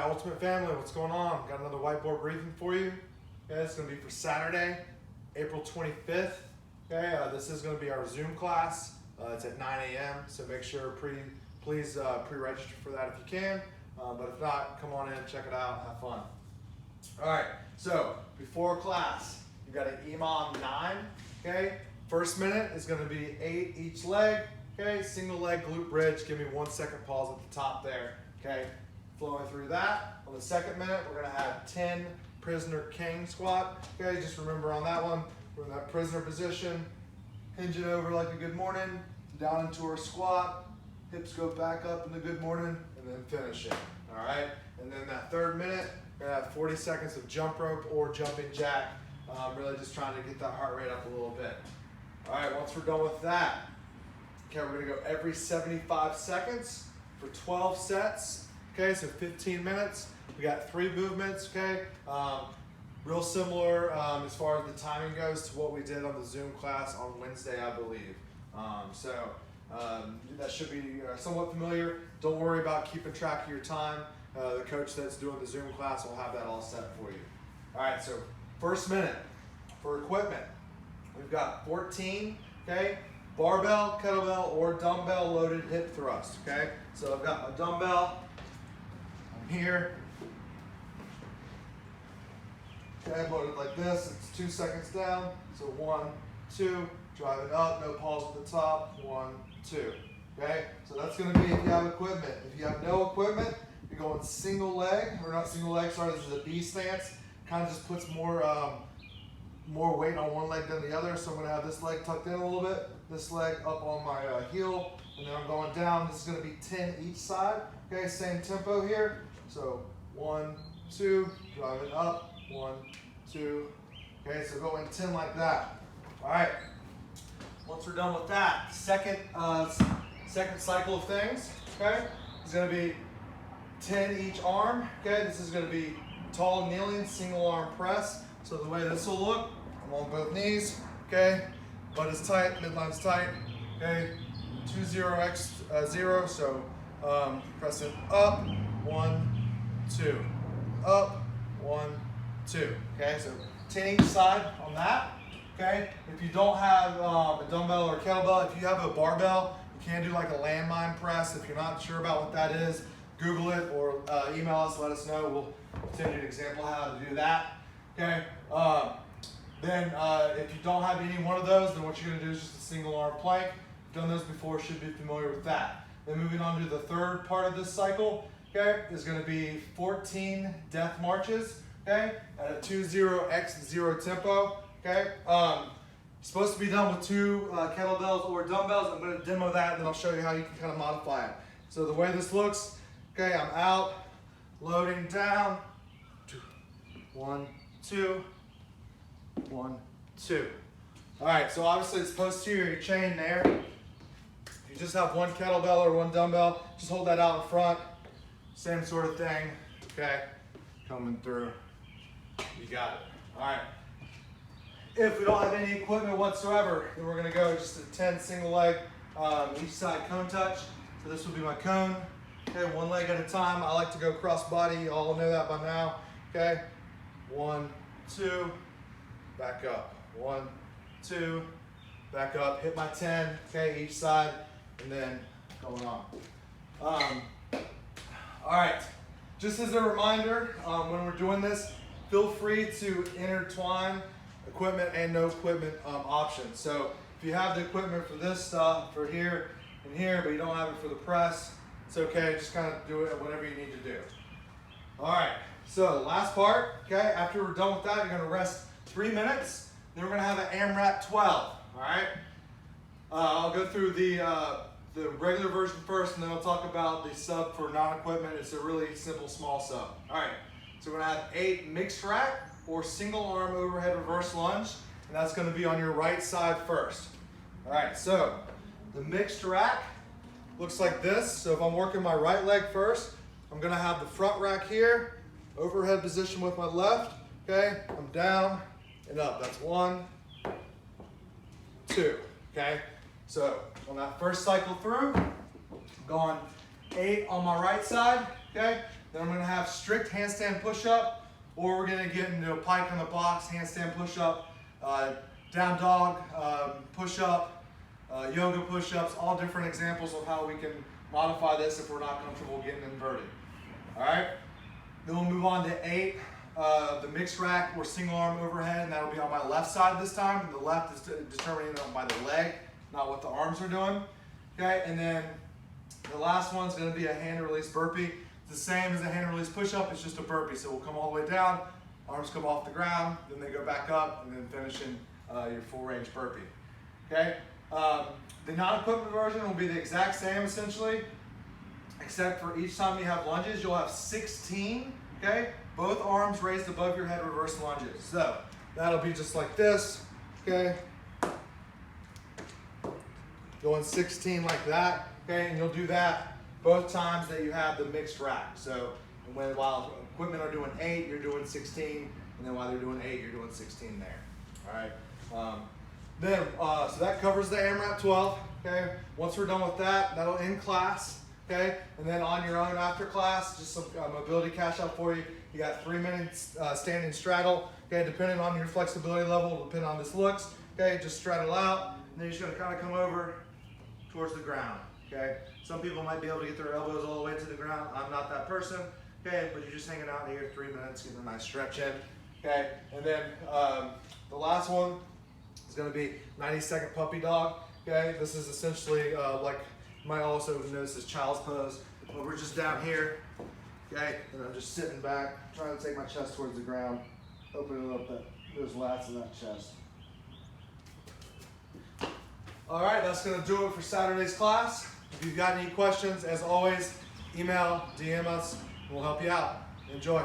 my ultimate family, what's going on? Got another whiteboard briefing for you. Okay, it's going to be for Saturday, April 25th. Okay, this is going to be our Zoom class. It's at 9 a.m. So make sure please pre-register for that if you can. But if not, come on in, check it out, have fun. All right, so before class, you got an EMOM 9. Okay, first minute is going to be 8 each leg. Okay, single leg glute bridge. Give me 1 second pause at the top there. Okay, flowing through that. On the second minute, we're going to have 10 prisoner king squat. Okay, just remember on that one, we're in that prisoner position, hinge it over like a good morning, down into our squat, hips go back up in the good morning, and then finish it. All right, and then that third minute, we're going to have 40 seconds of jump rope or jumping jack. Really just trying to get that heart rate up a little bit. All right, once we're done with that, okay, we're going to go every 75 seconds for 12 sets. Okay, so 15 minutes. We got 3 movements, okay? Real similar as far as the timing goes to what we did on the Zoom class on Wednesday, I believe. That should be somewhat familiar. Don't worry about keeping track of your time. The coach that's doing the Zoom class will have that all set for you. All right, so first minute for equipment. We've got 14, okay? Barbell, kettlebell, or dumbbell loaded hip thrust, okay? So I've got my dumbbell, I'm here. Okay, loaded like this, it's 2 seconds down. So 1, 2, drive it up, no pause at the top, 1, 2. Okay, so that's gonna be if you have equipment. If you have no equipment, you're going single leg, or not single leg, sorry, this is a B stance. Kind of just puts more weight on one leg than the other. So I'm gonna have this leg tucked in a little bit, this leg up on my heel, and then I'm going down. This is gonna be 10 each side. Okay, same tempo here. So 1, 2, drive it up, 1, 2. Okay, so going 10 like that. All right. Once we're done with that, second cycle of things. Okay, is gonna be 10 each arm. Okay, this is gonna be tall kneeling single arm press. So the way this will look, I'm on both knees. Okay, butt is tight, midline's tight. Okay, 20x0. So pressing up, 1, 2, up, 1, 2. Okay, so 10 each side on that. Okay, if you don't have a dumbbell or a kettlebell, if you have a barbell, you can do like a landmine press. If you're not sure about what that is, Google it or email us, let us know. We'll send you an example how to do that. Okay, then if you don't have any one of those, then what you're gonna do is just a single arm plank. You've done those before, should be familiar with that. Then moving on to the third part of this cycle, okay, is gonna be 14 death marches, okay, at a 20x0 tempo. Okay, supposed to be done with 2 kettlebells or dumbbells. I'm going to demo that and then I'll show you how you can kind of modify it. So the way this looks, okay, I'm out, loading down, 1, 2, 1, 2. All right, so obviously it's posterior chain there. If you just have 1 kettlebell or 1 dumbbell, just hold that out in front. Same sort of thing, okay, coming through. You got it. All right. If we don't have any equipment whatsoever, then we're gonna go just a 10 single leg, each side cone touch. So this will be my cone. Okay, 1 leg at a time. I like to go cross body, you all know that by now. Okay, 1, 2, back up. 1, 2, back up. Hit my 10, okay, each side, and then going on. All right, just as a reminder, when we're doing this, feel free to intertwine equipment and no equipment options. So if you have the equipment for this stuff, for here and here, but you don't have it for the press, it's okay, just kind of do it whatever you need to do. All right, so last part, okay, after we're done with that, you're gonna rest 3 minutes, then we're gonna have an AMRAP 12, all right? I'll go through the regular version first, and then I'll talk about the sub for non-equipment. It's a really simple, small sub. All right, so we're gonna have 8 mixed rack, or single arm overhead reverse lunge, and that's going to be on your right side first. All right, so the mixed rack looks like this. So if I'm working my right leg first, I'm going to have the front rack here, overhead position with my left. Okay, I'm down and up. That's 1, 2. Okay, so on that first cycle through, I'm going 8 on my right side. Okay, Then I'm gonna have strict handstand push-up, or we're gonna get into a pike on the box, handstand push-up, down dog push-up, yoga push-ups, all different examples of how we can modify this if we're not comfortable getting inverted. All right, then we'll move on to 8, the mixed rack or single arm overhead, and that'll be on my left side this time. The left is determining by the leg, not what the arms are doing. Okay, and then the last one's gonna be a hand release burpee. It's the same as a hand release push-up, it's just a burpee. So we'll come all the way down, arms come off the ground, then they go back up, and then finish in your full range burpee. Okay, the non-equipment version will be the exact same essentially, except for each time you have lunges, you'll have 16, okay? Both arms raised above your head, reverse lunges. So that'll be just like this, okay? Going 16 like that, okay? And you'll do that both times that you have the mixed rack. So while equipment are doing 8, you're doing 16, and then while they're doing 8, you're doing 16 there, all right? So that covers the AMRAP 12, okay? Once we're done with that, that'll end class, okay? And then on your own after class, just some mobility cash out for you. You got 3 minutes standing straddle, okay? Depending on your flexibility level, depending on this looks, okay? Just straddle out, and then you're just gonna kind of come over towards the ground, okay? Some people might be able to get their elbows all the way to the ground. I'm not that person, okay? But you're just hanging out here 3 minutes, getting a nice stretch in, okay? And then the last one is going to be 90-second puppy dog. Okay, this is essentially like you might also notice as child's pose, but we're just down here. Okay, and I'm just sitting back, trying to take my chest towards the ground, opening up those lats of that chest. All right, that's going to do it for Saturday's class. If you've got any questions, as always, email, DM us, and we'll help you out. Enjoy.